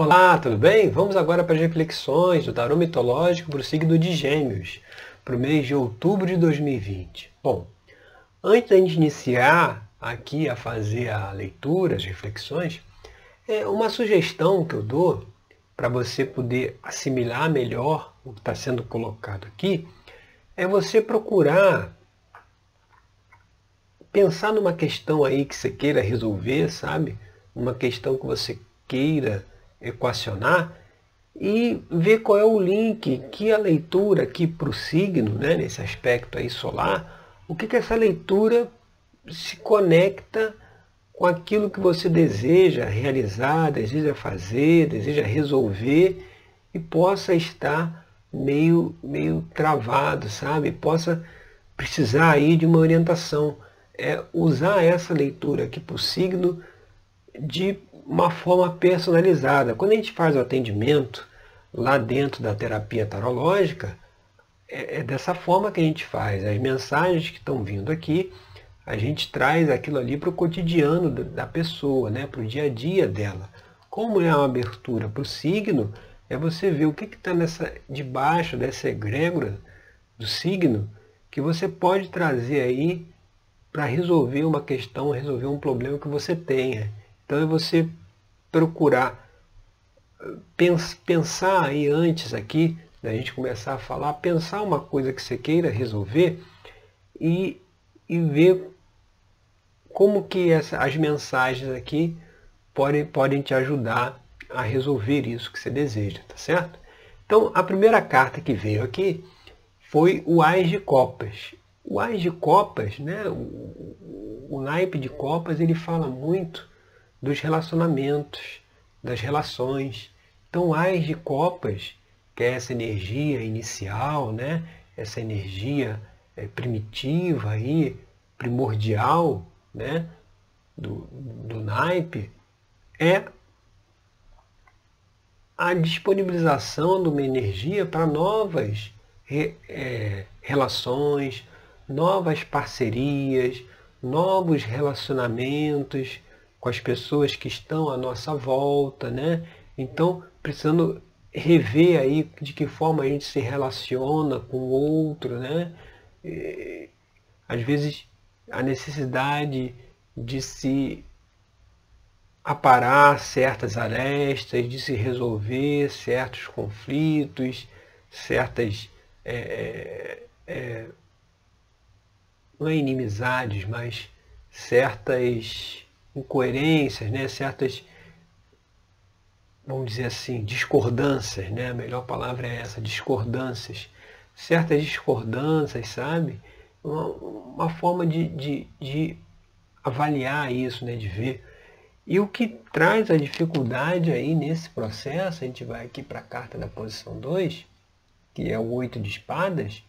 Olá, tudo bem? Vamos agora para as reflexões do tarô mitológico para o signo de Gêmeos, para o mês de outubro de 2020. Bom, antes da gente iniciar aqui a fazer a leitura, as reflexões, uma sugestão que eu dou para você poder assimilar melhor o que está sendo colocado aqui, é você procurar pensar numa questão aí que você queira resolver, sabe? Uma questão que você queira equacionar e ver qual é o link que a leitura aqui para o signo, né, nesse aspecto aí solar, o que essa leitura se conecta com aquilo que você deseja realizar, deseja fazer, deseja resolver e possa estar meio travado, sabe? Possa precisar aí de uma orientação. Usar essa leitura aqui para o signo de uma forma personalizada. Quando a gente faz o atendimento lá dentro da terapia tarológica, é dessa forma que a gente faz. As mensagens que estão vindo aqui, a gente traz aquilo ali para o cotidiano da pessoa, né? Para o dia a dia dela. Como é uma abertura para o signo, é você ver o que está debaixo dessa egrégora do signo que você pode trazer aí para resolver uma questão, resolver um problema que você tenha. Então é você procurar pensar aí antes aqui, da gente começar a falar, pensar uma coisa que você queira resolver e ver como que as mensagens aqui podem te ajudar a resolver isso que você deseja, tá certo? Então a primeira carta que veio aqui foi o Ás de Copas. O Ás de Copas, né, o naipe de copas, ele fala muito dos relacionamentos, das relações. Então, o Ás de Copas, que é essa energia inicial, né, essa energia primitiva, aí, primordial, né, do naipe, é a disponibilização de uma energia para novas relações, novas parcerias, novos relacionamentos com as pessoas que estão à nossa volta, né? Então, precisando rever aí de que forma a gente se relaciona com o outro, né? Às vezes, a necessidade de se aparar certas arestas, de se resolver certos conflitos, certas não é inimizades, mas certas incoerências, né? Certas, vamos dizer assim, discordâncias, né? A melhor palavra é essa, discordâncias. Certas discordâncias, sabe? Uma forma de avaliar isso, né? De ver. E o que traz a dificuldade aí nesse processo, a gente vai aqui para a carta da posição 2, que é o 8 de espadas,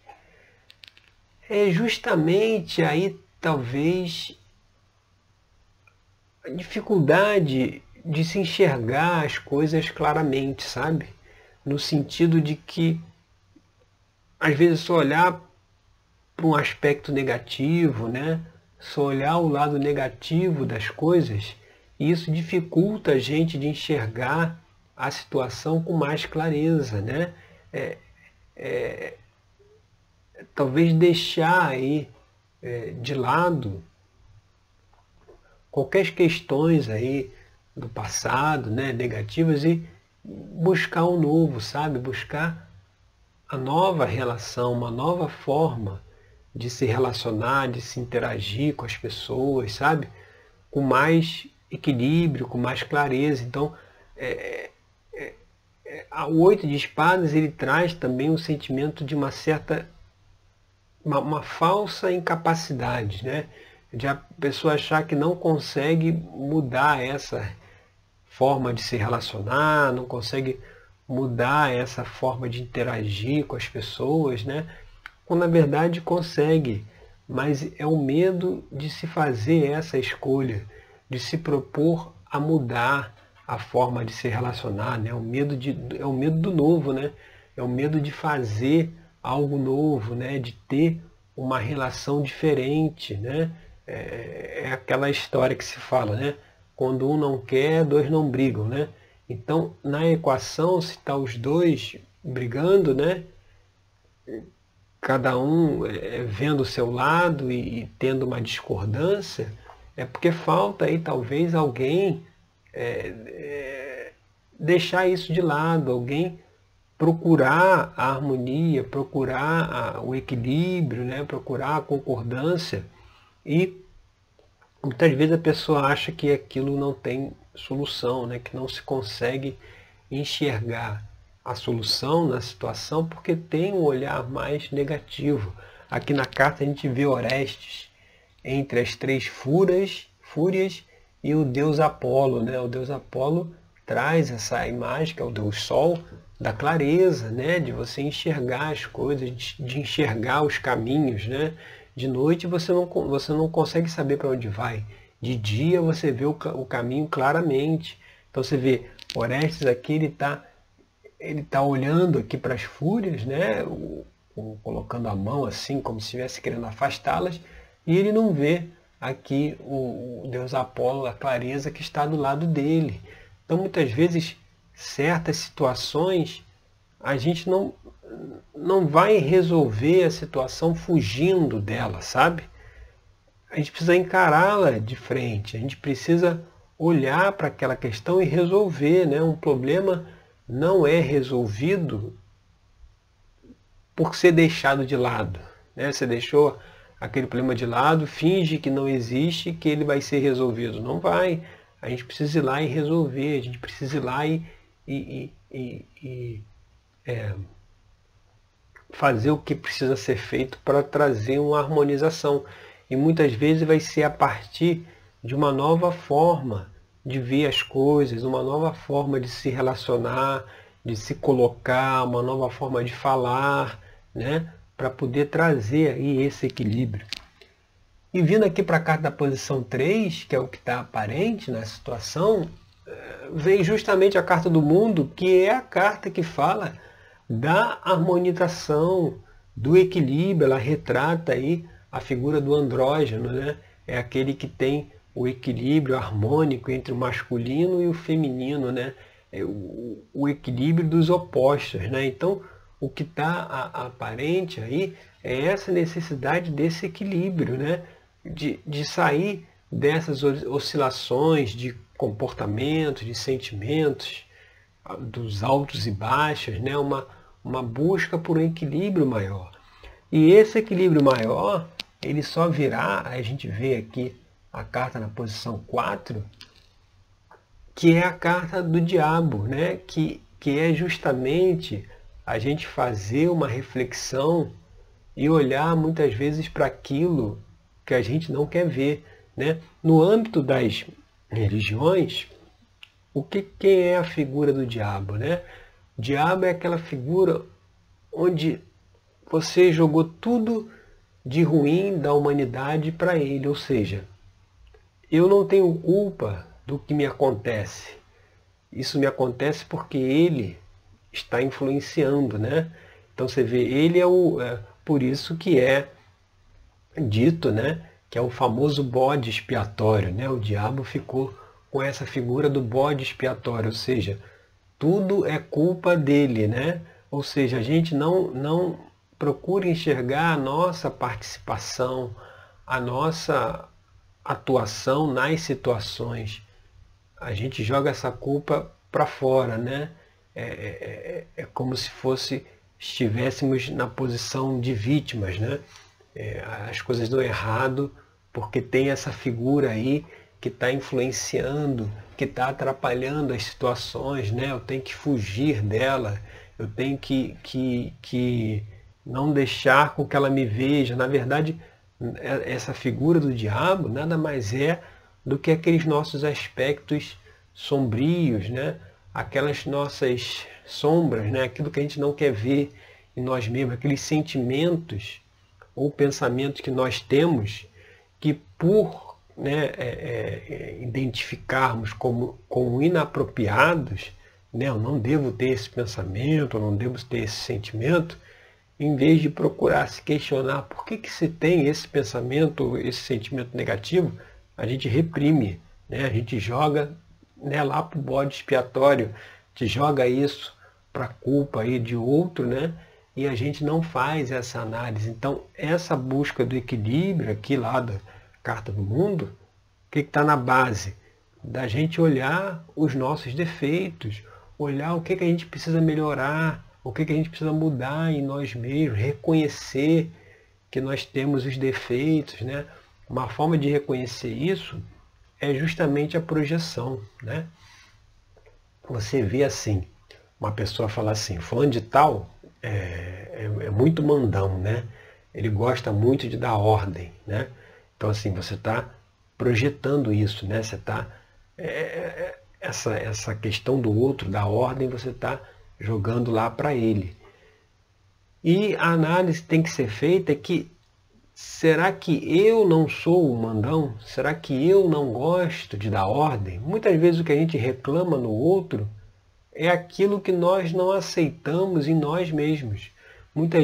é justamente aí talvez a dificuldade de se enxergar as coisas claramente, sabe? No sentido de que às vezes só olhar para um aspecto negativo, né? Só olhar o lado negativo das coisas, e isso dificulta a gente de enxergar a situação com mais clareza, né? Talvez deixar aí de lado qualquer questões aí do passado, né, negativas, e buscar o novo, sabe? Buscar a nova relação, uma nova forma de se relacionar, de se interagir com as pessoas, sabe? Com mais equilíbrio, com mais clareza. Então, o 8 de espadas, ele traz também um sentimento de uma certa, uma falsa incapacidade, né? De a pessoa achar que não consegue mudar essa forma de se relacionar, não consegue mudar essa forma de interagir com as pessoas, né? Quando na verdade consegue, mas é o medo de se fazer essa escolha, de se propor a mudar a forma de se relacionar, né? É o medo do novo, né? É o medo de fazer algo novo, né? De ter uma relação diferente, né? É aquela história que se fala, né? Quando um não quer, dois não brigam, né? Então, na equação, se está os dois brigando, né? Cada um vendo o seu lado e tendo uma discordância, é porque falta aí talvez alguém deixar isso de lado, alguém procurar a harmonia, procurar o equilíbrio, né? Procurar a concordância. E muitas vezes a pessoa acha que aquilo não tem solução, né? Que não se consegue enxergar a solução na situação porque tem um olhar mais negativo. Aqui na carta a gente vê Orestes entre as três fúrias e o deus Apolo, né? O deus Apolo traz essa imagem, que é o deus Sol, da clareza, né? De você enxergar as coisas, de enxergar os caminhos, né? De noite você não consegue saber para onde vai. De dia você vê o caminho claramente. Então você vê, Orestes aqui ele tá olhando aqui para as fúrias, né? Colocando a mão assim, como se estivesse querendo afastá-las, e ele não vê aqui o deus Apolo, a clareza que está do lado dele. Então muitas vezes certas situações a gente não vai resolver a situação fugindo dela, sabe? A gente precisa encará-la de frente, a gente precisa olhar para aquela questão e resolver, né? Um problema não é resolvido por ser deixado de lado, né? Você deixou aquele problema de lado, finge que não existe, que ele vai ser resolvido. Não vai. A gente precisa ir lá e resolver, a gente precisa ir lá fazer o que precisa ser feito para trazer uma harmonização. E muitas vezes vai ser a partir de uma nova forma de ver as coisas, uma nova forma de se relacionar, de se colocar, uma nova forma de falar, né? Para poder trazer aí esse equilíbrio. E vindo aqui para a carta da posição 3, que é o que está aparente na situação, vem justamente a carta do mundo, que é a carta que fala da harmonização, do equilíbrio. Ela retrata aí a figura do andrógeno, né? É aquele que tem o equilíbrio harmônico entre o masculino e o feminino, né? É o equilíbrio dos opostos, né? Então, o que está aparente aí é essa necessidade desse equilíbrio, né? De sair dessas oscilações de comportamentos, de sentimentos, dos altos e baixos, né? Uma busca por um equilíbrio maior. E esse equilíbrio maior, ele só virá, a gente vê aqui a carta na posição 4, que é a carta do diabo, né? Que é justamente a gente fazer uma reflexão e olhar muitas vezes para aquilo que a gente não quer ver, né? No âmbito das religiões, quem é a figura do diabo, né? O diabo é aquela figura onde você jogou tudo de ruim da humanidade para ele, ou seja, eu não tenho culpa do que me acontece. Isso me acontece porque ele está influenciando, né? Então você vê, ele por isso que é dito, né, que é o famoso bode expiatório, né? O diabo ficou com essa figura do bode expiatório, ou seja, tudo é culpa dele, né? Ou seja, a gente não procura enxergar a nossa participação, a nossa atuação nas situações. A gente joga essa culpa para fora, né? É como se estivéssemos na posição de vítimas, né? As coisas dão errado porque tem essa figura aí que está influenciando, que está atrapalhando as situações, né? Eu tenho que fugir dela, eu tenho que não deixar com que ela me veja. Na verdade, essa figura do diabo nada mais é do que aqueles nossos aspectos sombrios, né? Aquelas nossas sombras, né? Aquilo que a gente não quer ver em nós mesmos, aqueles sentimentos ou pensamentos que nós temos que por identificarmos como inapropriados, né? Eu não devo ter esse pensamento, eu não devo ter esse sentimento, em vez de procurar se questionar por que se tem esse pensamento, esse sentimento negativo, a gente reprime, né? A gente joga né, lá para o bode expiatório, te joga isso para a culpa aí de outro, né? E a gente não faz essa análise. Então, essa busca do equilíbrio aqui lá da Carta do Mundo, o que está na base? Da gente olhar os nossos defeitos, olhar o que a gente precisa melhorar, o que a gente precisa mudar em nós mesmos, reconhecer que nós temos os defeitos, né? Uma forma de reconhecer isso é justamente a projeção, né? Você vê assim, uma pessoa fala assim, fulano de tal é muito mandão, né? Ele gosta muito de dar ordem, né? Então assim, você está projetando isso, né? Você está essa questão do outro, da ordem, você está jogando lá para ele. E a análise tem que ser feita é que será que eu não sou o mandão? Será que eu não gosto de dar ordem? Muitas vezes o que a gente reclama no outro é aquilo que nós não aceitamos em nós mesmos. Muitas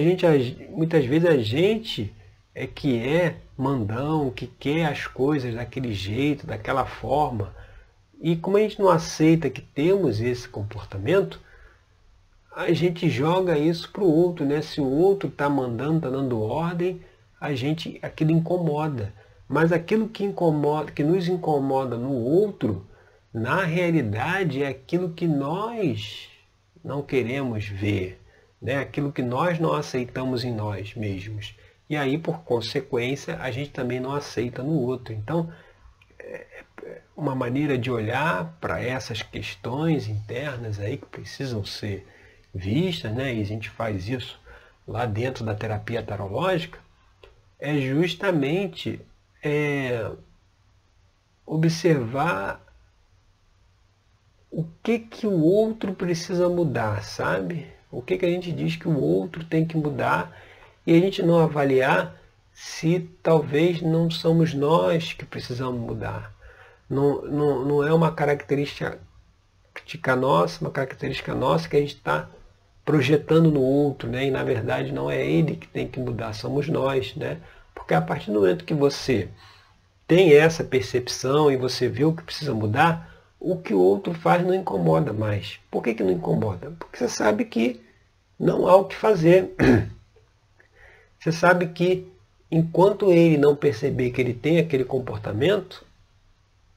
vezes a gente é que é mandão, que quer as coisas daquele jeito, daquela forma. E como a gente não aceita que temos esse comportamento, a gente joga isso para o outro, né? Se o outro está mandando, está dando ordem, aquilo incomoda. Mas aquilo que incomoda, que nos incomoda no outro, na realidade é aquilo que nós não queremos ver, né? Aquilo que nós não aceitamos em nós mesmos. E aí, por consequência, a gente também não aceita no outro. Então, uma maneira de olhar para essas questões internas aí que precisam ser vistas, né? E a gente faz isso lá dentro da terapia tarológica, é justamente observar o que o outro precisa mudar, sabe? O que a gente diz que o outro tem que mudar e a gente não avaliar se talvez não somos nós que precisamos mudar. Não é uma característica nossa, que a gente está projetando no outro, né? E na verdade não é ele que tem que mudar, somos nós, né? Porque a partir do momento que você tem essa percepção e você vê o que precisa mudar, o que o outro faz não incomoda mais. Por que não incomoda? Porque você sabe que não há o que fazer. Você sabe que enquanto ele não perceber que ele tem aquele comportamento,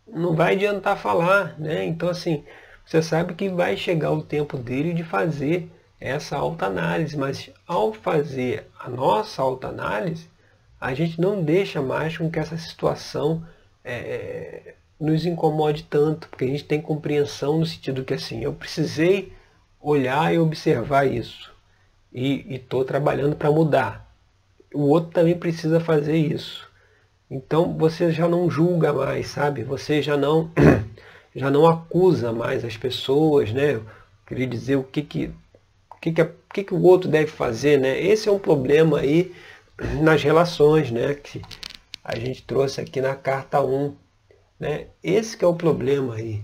não vai adiantar falar, né? Então assim, você sabe que vai chegar o tempo dele de fazer essa autoanálise, mas ao fazer a nossa autoanálise, a gente não deixa mais com que essa situação nos incomode tanto, porque a gente tem compreensão no sentido que assim, eu precisei olhar e observar isso, e estou trabalhando para mudar. O outro também precisa fazer isso. Então você já não julga mais, sabe? Você já não acusa mais as pessoas, né? Eu queria dizer o que o outro deve fazer, né? Esse é um problema aí nas relações, né? Que a gente trouxe aqui na carta 1, né? Esse que é o problema aí,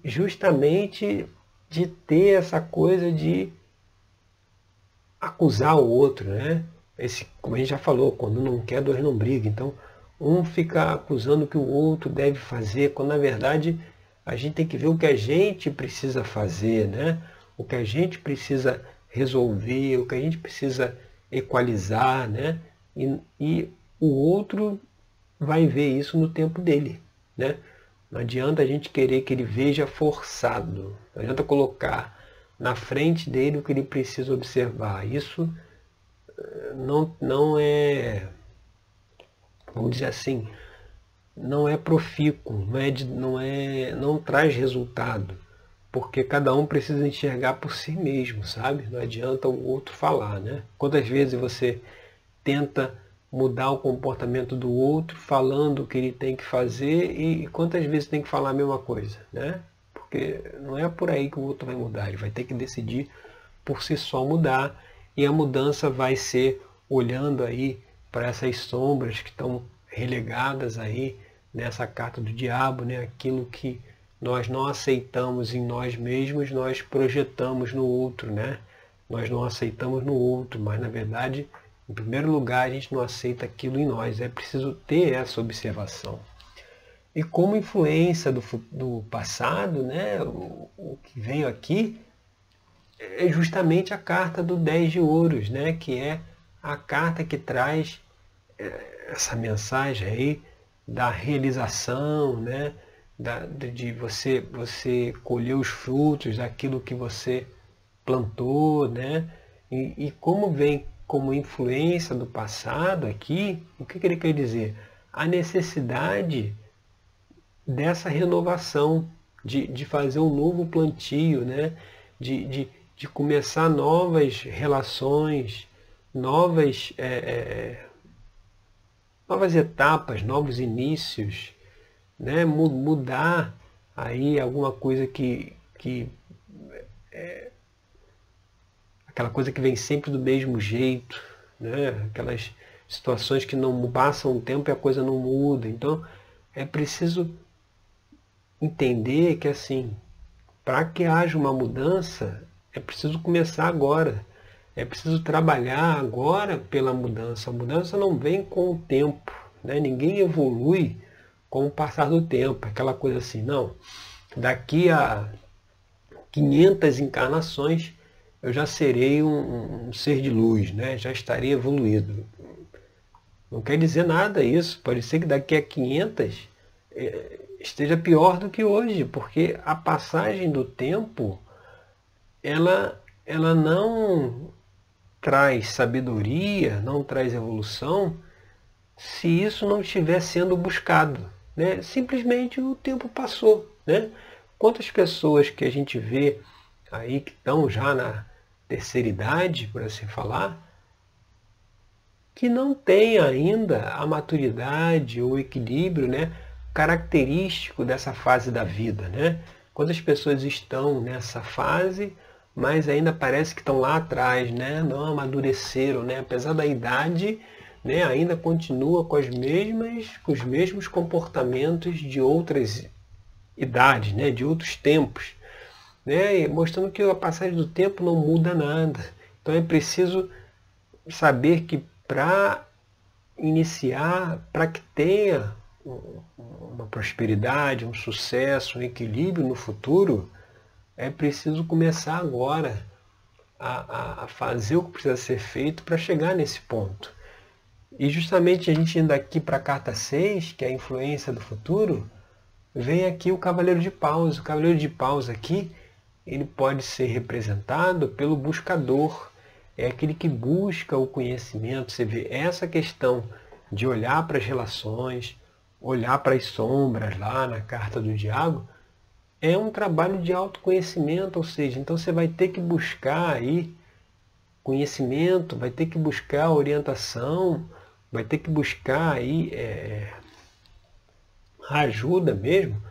justamente de ter essa coisa de acusar o outro, né? Como a gente já falou, quando não quer, dois não brigam. Então, um fica acusando o que o outro deve fazer, quando na verdade a gente tem que ver o que a gente precisa fazer, né? O que a gente precisa resolver, o que a gente precisa equalizar, né? E o outro vai ver isso no tempo dele, né? Não adianta a gente querer que ele veja forçado, não adianta colocar na frente dele o que ele precisa observar. Isso não é, vamos dizer assim, não é profícuo, não traz resultado, porque cada um precisa enxergar por si mesmo, sabe? Não adianta o outro falar, né? Quantas vezes você tenta mudar o comportamento do outro falando o que ele tem que fazer e quantas vezes tem que falar a mesma coisa, né? Porque não é por aí que o outro vai mudar, ele vai ter que decidir por si só mudar, e a mudança vai ser olhando aí para essas sombras que estão relegadas aí nessa carta do diabo, né? Aquilo que nós não aceitamos em nós mesmos, nós projetamos no outro, né? Nós não aceitamos no outro, mas na verdade, em primeiro lugar, a gente não aceita aquilo em nós. É preciso ter essa observação. E como influência do passado, né, o que veio aqui é justamente a carta do 10 de ouros, né, que é a carta que traz essa mensagem aí da realização, né, de você colher os frutos daquilo que você plantou, né, e como vem como influência do passado aqui, o que ele quer dizer? A necessidade dessa renovação, de fazer um novo plantio, né? de começar novas relações, novas etapas, novos inícios, né? Mudar aí alguma coisa aquela coisa que vem sempre do mesmo jeito, né? Aquelas situações que não passam o tempo e a coisa não muda. Então é preciso entender que assim, para que haja uma mudança, é preciso começar agora. É preciso trabalhar agora pela mudança. A mudança não vem com o tempo, né? Ninguém evolui com o passar do tempo. Aquela coisa assim, não. Daqui a 500 encarnações eu já serei um ser de luz, né? Já estarei evoluído. Não quer dizer nada isso. Pode ser que daqui a 500 esteja pior do que hoje, porque a passagem do tempo ela não traz sabedoria, não traz evolução, se isso não estiver sendo buscado, né? Simplesmente o tempo passou, né? Quantas pessoas que a gente vê aí que estão já na terceira idade, por assim falar, que não tem ainda a maturidade ou o equilíbrio, né, característico dessa fase da vida, né? Quantas pessoas estão nessa fase, mas ainda parece que estão lá atrás, né? Não amadureceram, né? Apesar da idade, né, ainda continua com os mesmos comportamentos de outras idades, né, de outros tempos, né? Mostrando que a passagem do tempo não muda nada. Então é preciso saber que para iniciar, para que tenha uma prosperidade, um sucesso, um equilíbrio no futuro, é preciso começar agora a fazer o que precisa ser feito para chegar nesse ponto. E justamente a gente indo aqui para a carta 6, que é a influência do futuro, vem aqui o Cavaleiro de Paus. O Cavaleiro de Paus aqui, ele pode ser representado pelo buscador. É aquele que busca o conhecimento. Você vê essa questão de olhar para as relações, olhar para as sombras lá na carta do Diabo, é um trabalho de autoconhecimento, ou seja, então você vai ter que buscar aí conhecimento, vai ter que buscar orientação, vai ter que buscar aí a ajuda mesmo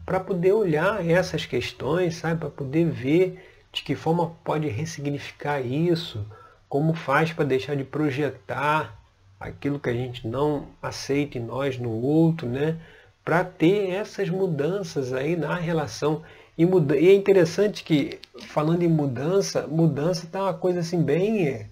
para poder olhar essas questões, sabe? Para poder ver de que forma pode ressignificar isso, como faz para deixar de projetar aquilo que a gente não aceita em nós, no outro, né? Para ter essas mudanças aí na relação. E é interessante que, falando em mudança está uma coisa assim bem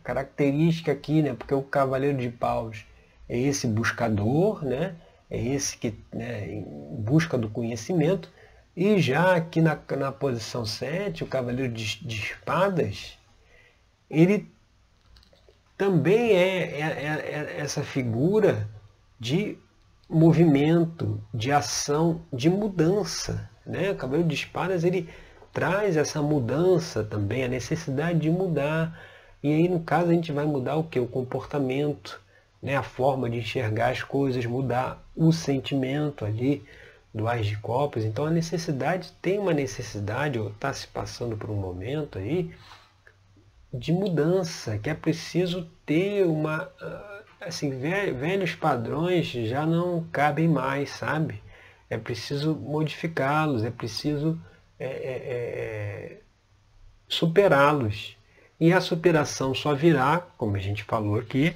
característica aqui, né? Porque o Cavaleiro de Paus é esse buscador, né? É esse que, né, em busca do conhecimento. E já aqui na posição 7, o Cavaleiro de Espadas, ele também é essa figura de movimento, de ação, de mudança, né? O Cavaleiro de Espadas, ele traz essa mudança também, a necessidade de mudar. E aí, no caso, a gente vai mudar o quê? O comportamento, né? A forma de enxergar as coisas, mudar o sentimento ali do Ás de Copas. Então a necessidade, tem uma necessidade, ou está se passando por um momento aí, de mudança, que é preciso ter uma... Assim, velhos padrões já não cabem mais, sabe? É preciso modificá-los, é preciso superá-los. E a superação só virá, como a gente falou aqui,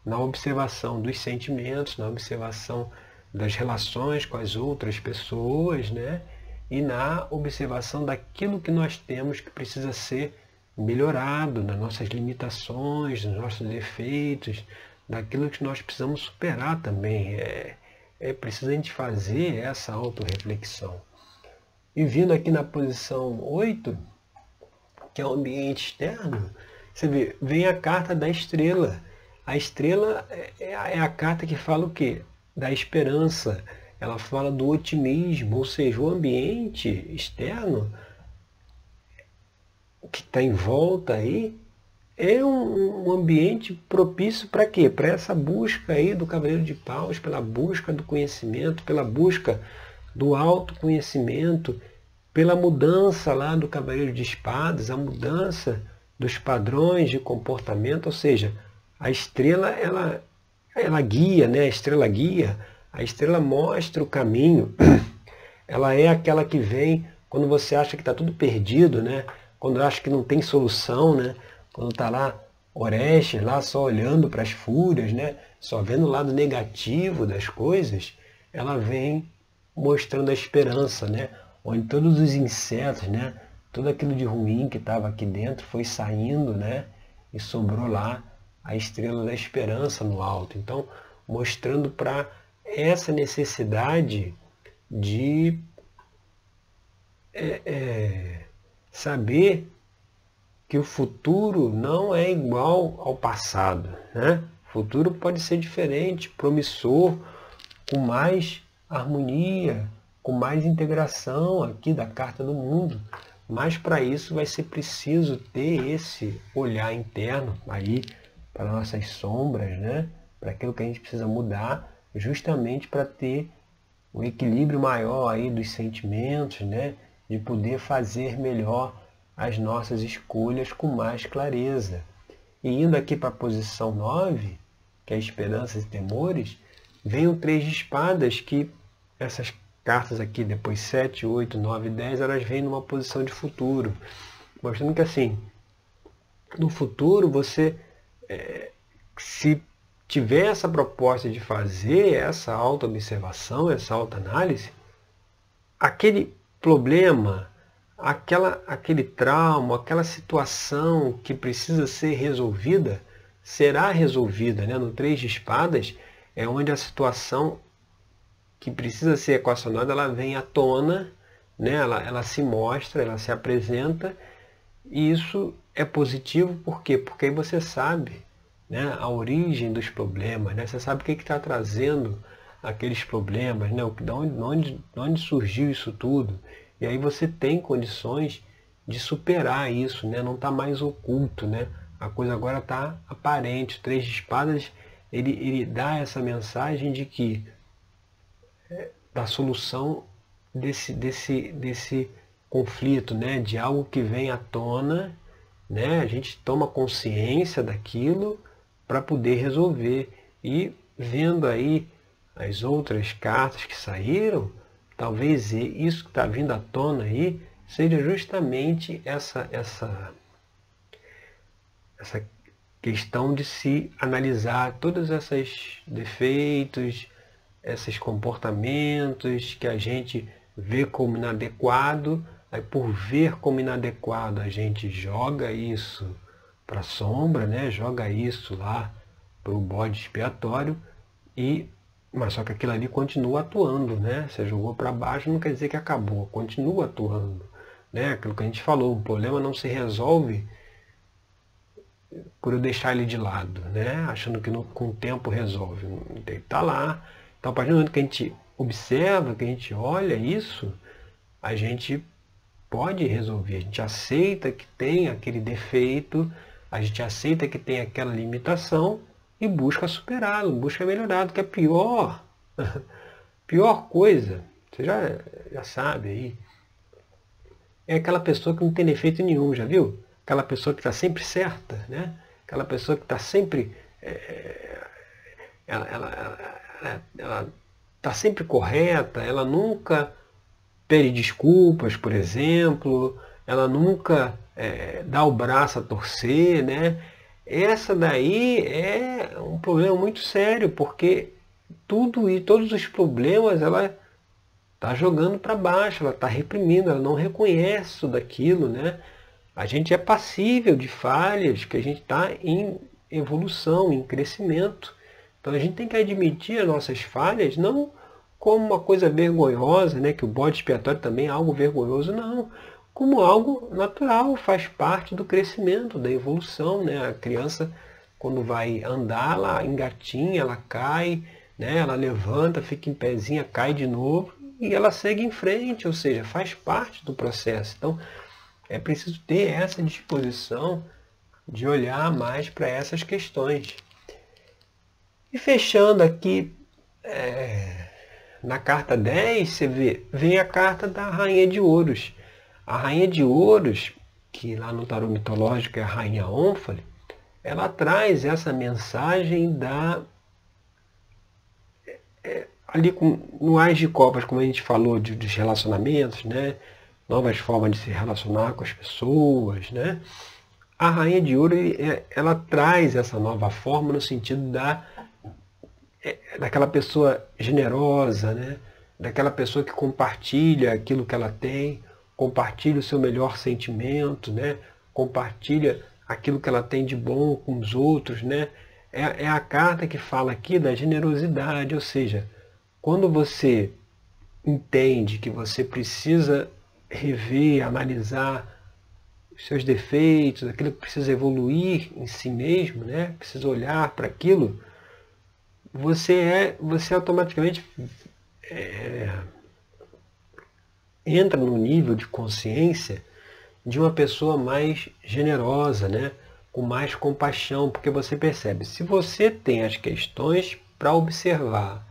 na observação dos sentimentos, na observação das relações com as outras pessoas, né? E na observação daquilo que nós temos que precisa ser melhorado, das nossas limitações, dos nossos defeitos, daquilo que nós precisamos superar também. precisa a gente fazer essa autorreflexão. E vindo aqui na posição 8, que é o ambiente externo, você vê, vem a carta da estrela. A estrela é a carta que fala o quê? Da esperança. Ela fala do otimismo, ou seja, o ambiente externo que está em volta aí é um ambiente propício para quê? Para essa busca aí do Cavaleiro de Paus, pela busca do conhecimento, pela busca do autoconhecimento, pela mudança lá do Cavaleiro de Espadas, a mudança dos padrões de comportamento, ou seja, a estrela ela guia, né? A estrela guia, a estrela mostra o caminho, ela é aquela que vem quando você acha que está tudo perdido, né? Quando acha que não tem solução, né? Quando está lá Orestes, lá só olhando para as fúrias, né? Só vendo o lado negativo das coisas, ela vem mostrando a esperança, né? Onde todos os insetos, né? Tudo aquilo de ruim que estava aqui dentro foi saindo, né? E sobrou lá a estrela da esperança no alto. Então, mostrando para essa necessidade de saber que o futuro não é igual ao passado, né? O futuro pode ser diferente, promissor, com mais harmonia, com mais integração aqui da Carta do Mundo. Mas para isso vai ser preciso ter esse olhar interno aí para nossas sombras, né? Para aquilo que a gente precisa mudar, justamente para ter um equilíbrio maior aí dos sentimentos, né? De poder fazer melhor as nossas escolhas com mais clareza. E indo aqui para a posição 9, que é esperanças e temores, vem o 3 de espadas, que essas cartas aqui, depois 7, 8, 9 e 10, elas vêm numa posição de futuro. Mostrando que assim, no futuro você, se tiver essa proposta de fazer essa autoobservação, essa autoanálise, aquele problema, aquele trauma, aquela situação que precisa ser resolvida, será resolvida, né? No 3 de espadas é onde a situação que precisa ser equacionada, ela vem à tona, né? Ela se mostra, ela se apresenta, e isso é positivo, por quê? Porque aí você sabe, né, a origem dos problemas, né? Você sabe o que está trazendo aqueles problemas, né? De onde surgiu isso tudo. E aí você tem condições de superar isso, né? Não está mais oculto, né? A coisa agora está aparente. O 3 de espadas, ele dá essa mensagem de que da solução desse conflito, né? De algo que vem à tona, né? A gente toma consciência daquilo para poder resolver. E vendo aí as outras cartas que saíram, talvez isso que está vindo à tona aí seja justamente essa questão de se analisar todos esses defeitos, esses comportamentos que a gente vê como inadequado, aí por ver como inadequado a gente joga isso para a sombra, né? Joga isso lá para o bode expiatório, mas só que aquilo ali continua atuando, né? Você jogou para baixo, não quer dizer que acabou, continua atuando, né? Aquilo que a gente falou, o problema não se resolve por eu deixar ele de lado, né? Achando que com o tempo resolve. Ele está lá. Então, a partir do momento que a gente observa, que a gente olha isso, a gente pode resolver. A gente aceita que tem aquele defeito, a gente aceita que tem aquela limitação e busca superá-lo, busca melhorá-lo, que é pior. Pior coisa, você já sabe aí, é aquela pessoa que não tem defeito nenhum, já viu? Aquela pessoa que está sempre certa, né? Aquela pessoa que está sempre... ela está sempre correta, ela nunca pede desculpas, por exemplo, ela nunca dá o braço a torcer, né? Essa daí é um problema muito sério, porque todos os problemas ela está jogando para baixo, ela está reprimindo, ela não reconhece tudo aquilo, né? A gente é passível de falhas, que a gente está em evolução, em crescimento. Então a gente tem que admitir as nossas falhas, não como uma coisa vergonhosa, né? Que o bode expiatório também é algo vergonhoso, não. Como algo natural, faz parte do crescimento, da evolução, né? A criança, quando vai andar, ela engatinha, ela cai, né? Ela levanta, fica em pezinha, cai de novo e ela segue em frente, ou seja, faz parte do processo. Então, é preciso ter essa disposição de olhar mais para essas questões. E fechando aqui, na carta 10, você vem a carta da Rainha de Ouros. A Rainha de Ouros, que lá no tarô mitológico é a Rainha Ônfale, ela traz essa mensagem ali no Ás de Copas, como a gente falou, dos relacionamentos, né? Novas formas de se relacionar com as pessoas, né? A Rainha de Ouro, ela traz essa nova forma no sentido daquela pessoa generosa, né? Daquela pessoa que compartilha aquilo que ela tem, compartilha o seu melhor sentimento, né? Compartilha aquilo que ela tem de bom com os outros, né? É a carta que fala aqui da generosidade, ou seja, quando você entende que você precisa rever, analisar os seus defeitos, aquilo que precisa evoluir em si mesmo, né? Precisa olhar para aquilo, você automaticamente entra no nível de consciência de uma pessoa mais generosa, né? Com mais compaixão, porque você percebe, se você tem as questões para observar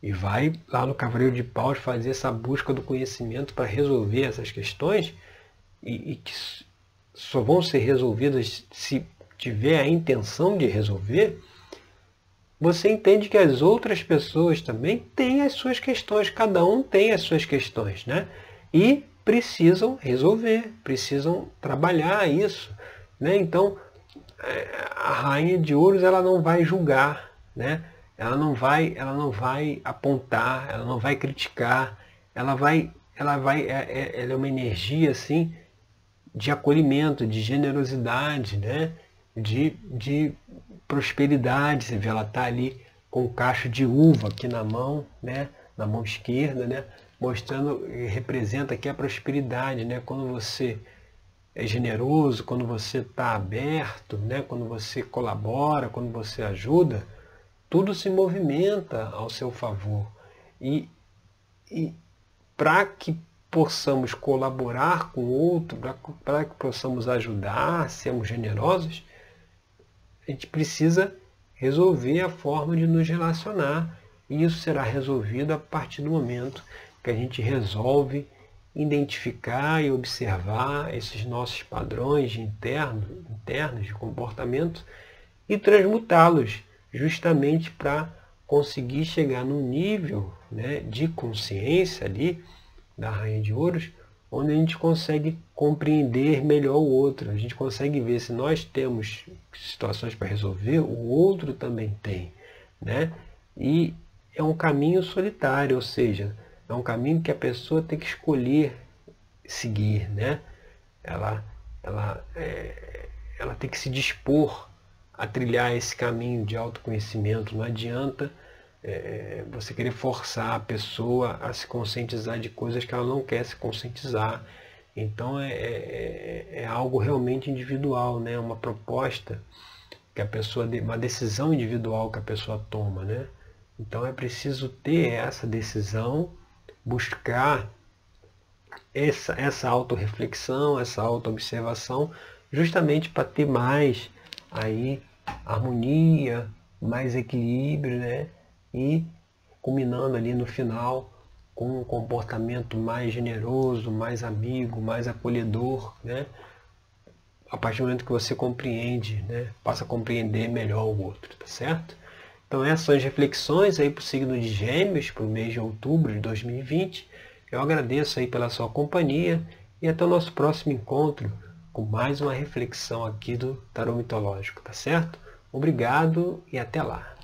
e vai lá no Cavaleiro de Paus fazer essa busca do conhecimento para resolver essas questões, e que só vão ser resolvidas se tiver a intenção de resolver, você entende que as outras pessoas também têm as suas questões, cada um tem as suas questões, né? E precisam resolver, precisam trabalhar isso, né? Então, a Rainha de Ouros, ela não vai julgar, né? Ela não vai apontar, ela não vai criticar, ela é uma energia assim de acolhimento, de generosidade, né? De prosperidade. Você vê, ela está ali com o cacho de uva aqui na mão, né? Na mão esquerda, né? Mostrando, representa aqui a prosperidade, né? Quando você é generoso, quando você está aberto, né? Quando você colabora, quando você ajuda, tudo se movimenta ao seu favor. E para que possamos colaborar com o outro, para que possamos ajudar, sermos generosos, a gente precisa resolver a forma de nos relacionar. E isso será resolvido a partir do momento que a gente resolve identificar e observar esses nossos padrões internos de comportamento e transmutá-los, justamente para conseguir chegar num nível, né, de consciência ali da Rainha de Ouros, onde a gente consegue compreender melhor o outro. A gente consegue ver se nós temos situações para resolver, o outro também tem, né? E é um caminho solitário, ou seja, é um caminho que a pessoa tem que escolher seguir, né? Ela tem que se dispor a trilhar esse caminho de autoconhecimento. Não adianta você querer forçar a pessoa a se conscientizar de coisas que ela não quer se conscientizar. Então é algo realmente individual, né? Uma proposta que a pessoa, uma decisão individual que a pessoa toma, né? Então é preciso ter essa decisão, buscar essa autorreflexão, essa autoobservação, justamente para ter mais aí harmonia, mais equilíbrio, né? E culminando ali no final com um comportamento mais generoso, mais amigo, mais acolhedor, né? A partir do momento que você compreende, né? Passa a compreender melhor o outro, tá certo? Então essas são as reflexões aí para o signo de Gêmeos, para o mês de outubro de 2020. Eu agradeço aí pela sua companhia e até o nosso próximo encontro com mais uma reflexão aqui do Tarô Mitológico, tá certo? Obrigado e até lá!